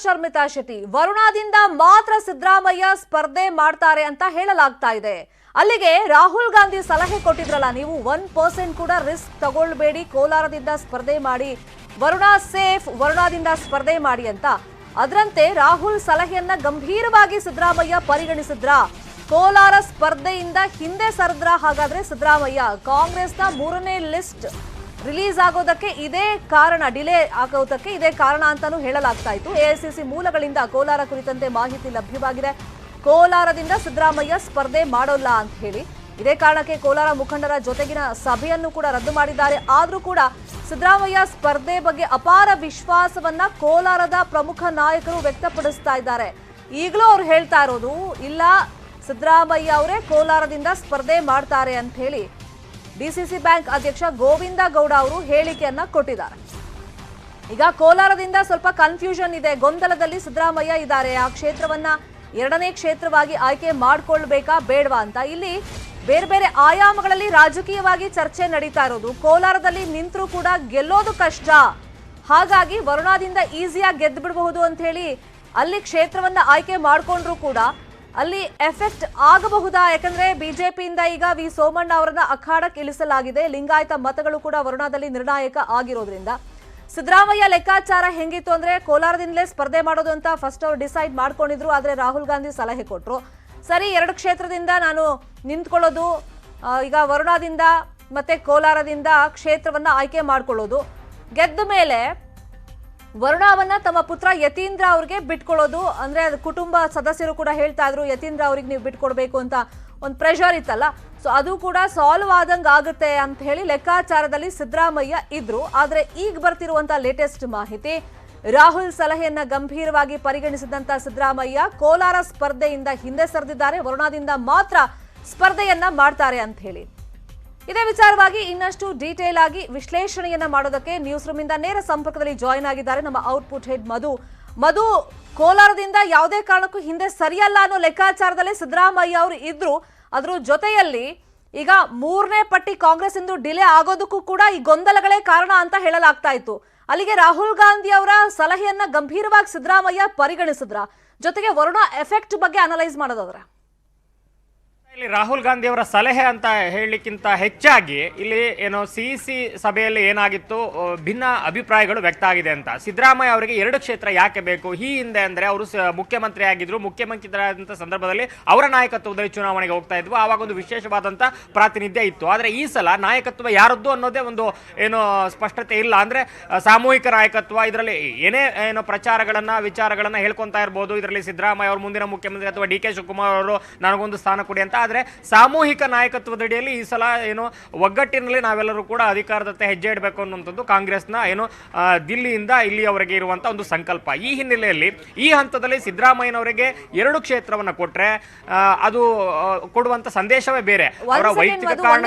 ಶರ್ಮಿತಾ ಶೆಟ್ಟಿ ವರುಣಾದಿಂದ ಮಾತ್ರ ಸಿದ್ದರಾಮಯ್ಯ ಸ್ಪರ್ಧೆ ಮಾಡ್ತಾರೆ ಅಂತ ಹೇಳಲಾಗ್ತಾ ಇದೆ. ಅಲ್ಲಿಗೆ ರಾಹುಲ್ ಗಾಂಧಿ ಸಲಹೆ ಕೊಟ್ಟಿದ್ರಲ್ಲ, ನೀವು 1% ಕೂಡ ರಿಸ್ಕ್ ತಗೊಳ್ಬೇಡಿ, ಕೋಲಾರದಿಂದ ಸ್ಪರ್ಧೆ ಮಾಡಿ, ವರುಣ ಸೇಫ್, ವರುಣಾದಿಂದ ಸ್ಪರ್ಧೆ ಮಾಡಿ ಅಂತ. ಅದರಂತೆ ರಾಹುಲ್ ಸಲಹೆಯನ್ನ ಗಂಭೀರವಾಗಿ ಸಿದ್ದರಾಮಯ್ಯ ಪರಿಗಣಿಸಿದ್ರ. ಕೋಲಾರ ಸ್ಪರ್ಧೆಯಿಂದ ಹಿಂದೆ ಸರಿದ್ರ. ಹಾಗಾದ್ರೆ ಸಿದ್ದರಾಮಯ್ಯ ಕಾಂಗ್ರೆಸ್ನ 3ನೇ ಲಿಸ್ಟ್ ರಿಲೀಸ್ ಆಗೋದಕ್ಕೆ ಇದೇ ಕಾರಣ, ಡಿಲೇ ಆಗೋದಕ್ಕೆ ಇದೇ ಕಾರಣ ಅಂತಾನೂ ಹೇಳಲಾಗ್ತಾ ಇತ್ತು. ಎಐಸಿಸಿ ಮೂಲಗಳಿಂದ ಕೋಲಾರ ಕುರಿತಂತೆ ಮಾಹಿತಿ ಲಭ್ಯವಾಗಿದೆ. ಕೋಲಾರದಿಂದ ಸಿದ್ದರಾಮಯ್ಯ ಸ್ಪರ್ಧೆ ಮಾಡೋಲ್ಲ ಅಂತ ಹೇಳಿ ಇದೇ ಕಾರಣಕ್ಕೆ ಕೋಲಾರ ಮುಖಂಡರ ಜೊತೆಗಿನ ಸಭೆಯನ್ನು ಕೂಡ ರದ್ದು ಮಾಡಿದ್ದಾರೆ. ಆದ್ರೂ ಕೂಡ ಸಿದ್ದರಾಮಯ್ಯ ಸ್ಪರ್ಧೆ ಬಗ್ಗೆ ಅಪಾರ ವಿಶ್ವಾಸವನ್ನ ಕೋಲಾರದ ಪ್ರಮುಖ ನಾಯಕರು ವ್ಯಕ್ತಪಡಿಸ್ತಾ ಇದ್ದಾರೆ. ಈಗಲೂ ಅವ್ರು ಹೇಳ್ತಾ ಇರೋದು, ಇಲ್ಲ ಸಿದ್ದರಾಮಯ್ಯ ಅವರೇ ಕೋಲಾರದಿಂದ ಸ್ಪರ್ಧೆ ಮಾಡ್ತಾರೆ ಅಂತ ಹೇಳಿ ಡಿಸಿಸಿ ಬ್ಯಾಂಕ್ ಅಧ್ಯಕ್ಷ ಗೋವಿಂದ ಗೌಡ ಅವರು ಹೇಳಿಕೆಯನ್ನ ಕೊಟ್ಟಿದ್ದಾರೆ. ಈಗ ಕೋಲಾರದಿಂದ ಸ್ವಲ್ಪ ಕನ್ಫ್ಯೂಷನ್ ಇದೆ, ಗೊಂದಲದಲ್ಲಿ ಸಿದ್ದರಾಮಯ್ಯ ಇದ್ದಾರೆ. ಆ ಕ್ಷೇತ್ರವನ್ನ 2ನೇ ಕ್ಷೇತ್ರವಾಗಿ ಆಯ್ಕೆ ಮಾಡ್ಕೊಳ್ಬೇಕಾ ಬೇಡವಾ ಅಂತ ಇಲ್ಲಿ ಬೇರೆ ಬೇರೆ ಆಯಾಮಗಳಲ್ಲಿ ರಾಜಕೀಯವಾಗಿ ಚರ್ಚೆ ನಡೀತಾ ಇರೋದು. ಕೋಲಾರದಲ್ಲಿ ನಿಂತರೂ ಕೂಡ ಗೆಲ್ಲೋದು ಕಷ್ಟ, ಹಾಗಾಗಿ ವರುಣಾದಿಂದ ಈಸಿಯಾಗಿ ಗೆದ್ದು ಬಿಡಬಹುದು ಅಂತ ಹೇಳಿ ಅಲ್ಲಿ ಕ್ಷೇತ್ರವನ್ನ ಆಯ್ಕೆ ಮಾಡ್ಕೊಂಡ್ರು ಕೂಡ ಅಲ್ಲಿ ಎಫೆಕ್ಟ್ ಆಗಬಹುದಾ? ಯಾಕಂದ್ರೆ ಬಿಜೆಪಿಯಿಂದ ಈಗ ವಿ ಸೋಮಣ್ಣ ಅವರನ್ನ ಅಖಾಡಕ್ಕೆ ಇಳಿಸಲಾಗಿದೆ. ಲಿಂಗಾಯತ ಮತಗಳು ಕೂಡ ವರುಣಾದಲ್ಲಿ ನಿರ್ಣಾಯಕ ಆಗಿರೋದ್ರಿಂದ ಸಿದ್ದರಾಮಯ್ಯ ಲೆಕ್ಕಾಚಾರ ಹೆಂಗಿತ್ತು ಅಂದ್ರೆ ಕೋಲಾರದಿಂದಲೇ ಸ್ಪರ್ಧೆ ಮಾಡೋದು ಅಂತ ಫಸ್ಟ್ ಅವರು ಡಿಸೈಡ್ ಮಾಡ್ಕೊಂಡಿದ್ರು. ಆದ್ರೆ ರಾಹುಲ್ ಗಾಂಧಿ ಸಲಹೆ ಕೊಟ್ರು, ಸರಿ 2 ಕ್ಷೇತ್ರದಿಂದ ನಾನು ನಿಂತ್ಕೊಳ್ಳೋದು, ಈಗ ವರುಣಾದಿಂದ ಮತ್ತೆ ಕೋಲಾರದಿಂದ ಕ್ಷೇತ್ರವನ್ನ ಆಯ್ಕೆ ಮಾಡ್ಕೊಳ್ಳೋದು, ಗೆದ್ದ ಮೇಲೆ ವರುಣಾವನ್ನ ತಮ್ಮ ಪುತ್ರ ಯತೀಂದ್ರ ಅವ್ರಿಗೆ ಬಿಟ್ಕೊಳ್ಳೋದು. ಅಂದ್ರೆ ಕುಟುಂಬ ಸದಸ್ಯರು ಕೂಡ ಹೇಳ್ತಾ ಇದ್ರು ಯತೀಂದ್ರ ಅವ್ರಿಗೆ ನೀವು ಬಿಟ್ಕೊಡ್ಬೇಕು ಅಂತ ಒಂದು ಪ್ರೆಷರ್ ಇತ್ತಲ್ಲ, ಸೊ ಅದು ಕೂಡ ಸಾಲ್ವ್ ಆದಂಗ ಆಗುತ್ತೆ ಅಂತ ಹೇಳಿ ಲೆಕ್ಕಾಚಾರದಲ್ಲಿ ಸಿದ್ದರಾಮಯ್ಯ ಇದ್ರು. ಆದ್ರೆ ಈಗ ಬರ್ತಿರುವಂತ ಲೇಟೆಸ್ಟ್ ಮಾಹಿತಿ, ರಾಹುಲ್ ಸಲಹೆಯನ್ನ ಗಂಭೀರವಾಗಿ ಪರಿಗಣಿಸಿದಂತ ಸಿದ್ದರಾಮಯ್ಯ ಕೋಲಾರ ಸ್ಪರ್ಧೆಯಿಂದ ಹಿಂದೆ ಸರಿದಿದ್ದಾರೆ, ವರುಣಾದಿಂದ ಮಾತ್ರ ಸ್ಪರ್ಧೆಯನ್ನ ಮಾಡ್ತಾರೆ ಅಂತ ಹೇಳಿ. ಇದೇ ವಿಚಾರವಾಗಿ ಇನ್ನಷ್ಟು ಡೀಟೇಲ್ ಆಗಿ ವಿಶ್ಲೇಷಣೆಯನ್ನ ಮಾಡೋದಕ್ಕೆ ನ್ಯೂಸ್ ರೂಮ್ ಇಂದ ನೇರ ಸಂಪರ್ಕದಲ್ಲಿ ಜಾಯಿನ್ ಆಗಿದ್ದಾರೆ ನಮ್ಮ ಔಟ್ಪುಟ್ ಹೆಡ್ ಮಧು. ಕೋಲಾರದಿಂದ ಯಾವುದೇ ಕಾರಣಕ್ಕೂ ಹಿಂದೆ ಸರಿಯಲ್ಲ ಅನ್ನೋ ಲೆಕ್ಕಾಚಾರದಲ್ಲಿ ಸಿದ್ದರಾಮಯ್ಯ ಅವರು ಇದ್ರು. ಅದ್ರ ಜೊತೆಯಲ್ಲಿ ಈಗ 3ನೇ ಪಟ್ಟಿ ಕಾಂಗ್ರೆಸ್ ಇಂದು ಡಿಲೇ ಆಗೋದಕ್ಕೂ ಕೂಡ ಈ ಗೊಂದಲಗಳೇ ಕಾರಣ ಅಂತ ಹೇಳಲಾಗ್ತಾ ಇತ್ತು. ಅಲ್ಲಿಗೆ ರಾಹುಲ್ ಗಾಂಧಿ ಅವರ ಸಲಹೆಯನ್ನ ಗಂಭೀರವಾಗಿ ಸಿದ್ದರಾಮಯ್ಯ ಪರಿಗಣಿಸಿದ್ರ. ಜೊತೆಗೆ ವರುಣ ಎಫೆಕ್ಟ್ ಬಗ್ಗೆ ಅನಲೈಸ್ ಮಾಡೋದಾದ್ರೆ ಇಲ್ಲಿ ರಾಹುಲ್ ಗಾಂಧಿ ಅವರ ಸಲಹೆ ಅಂತ ಹೇಳಲಿಕ್ಕಿಂತ ಹೆಚ್ಚಾಗಿ ಇಲ್ಲಿ ಏನೋ ಸಿಇಸಿ ಸಭೆಯಲ್ಲಿ ಏನಾಗಿತ್ತು, ಭಿನ್ನ ಅಭಿಪ್ರಾಯಗಳು ವ್ಯಕ್ತ ಆಗಿದೆ ಅಂತ. ಸಿದ್ದರಾಮಯ್ಯ ಅವರಿಗೆ 2 ಕ್ಷೇತ್ರ ಯಾಕೆ ಬೇಕು? ಈ ಹಿಂದೆ ಅಂದ್ರೆ ಅವರು ಮುಖ್ಯಮಂತ್ರಿ ಆಗಿದ್ರು, ಮುಖ್ಯಮಂತ್ರಿಯಾದಂಥ ಸಂದರ್ಭದಲ್ಲಿ ಅವರ ನಾಯಕತ್ವದಲ್ಲಿ ಚುನಾವಣೆಗೆ ಹೋಗ್ತಾ ಇದ್ವು, ಆವಾಗ ಒಂದು ವಿಶೇಷವಾದಂಥ ಪ್ರಾತಿನಿಧ್ಯ ಇತ್ತು. ಆದರೆ ಈ ಸಲ ನಾಯಕತ್ವ ಯಾರದ್ದು ಅನ್ನೋದೇ ಒಂದು ಏನೋ ಸ್ಪಷ್ಟತೆ ಇಲ್ಲ. ಅಂದ್ರೆ ಸಾಮೂಹಿಕ ನಾಯಕತ್ವ, ಇದರಲ್ಲಿ ಏನೇ ಏನೋ ವಿಚಾರಗಳನ್ನ ಹೇಳ್ಕೊಂತಾ ಇರ್ಬೋದು. ಇದರಲ್ಲಿ ಸಿದ್ದರಾಮಯ್ಯ ಅವರು ಮುಂದಿನ ಮುಖ್ಯಮಂತ್ರಿ ಅಥವಾ ಡಿ ಕೆ ಶಿವಕುಮಾರ್ ಅವರು ನನಗೊಂದು ಸ್ಥಾನ ಕೊಡಿ ಅಂತ. ಆದರೆ ಸಾಮೂಹಿಕ ನಾಯಕತ್ವದಡಿಯಲ್ಲಿ ಈ ಸಲ ಏನು ಒಗ್ಗಟ್ಟಿನಲ್ಲಿ ನಾವೆಲ್ಲರೂ ಕೂಡ ಅಧಿಕಾರದತ್ತ ಹೆಜ್ಜೆ ಇಡಬೇಕು ಅನ್ನುವಂಥದ್ದು ಕಾಂಗ್ರೆಸ್ನ ಏನು ದಿಲ್ಲಿಯಿಂದ ಇಲ್ಲಿಯವರೆಗೆ ಇರುವಂತ ಒಂದು ಸಂಕಲ್ಪ. ಈ ಹಿನ್ನೆಲೆಯಲ್ಲಿ ಈ ಹಂತದಲ್ಲಿ ಸಿದ್ದರಾಮಯ್ಯನವರಿಗೆ 2 ಕ್ಷೇತ್ರವನ್ನು ಕೊಟ್ರೆ ಅದು ಕೊಡುವಂತ ಸಂದೇಶವೇ ಬೇರೆ. ಅವರ ವೈಯಕ್ತಿಕ ಕಾರಣ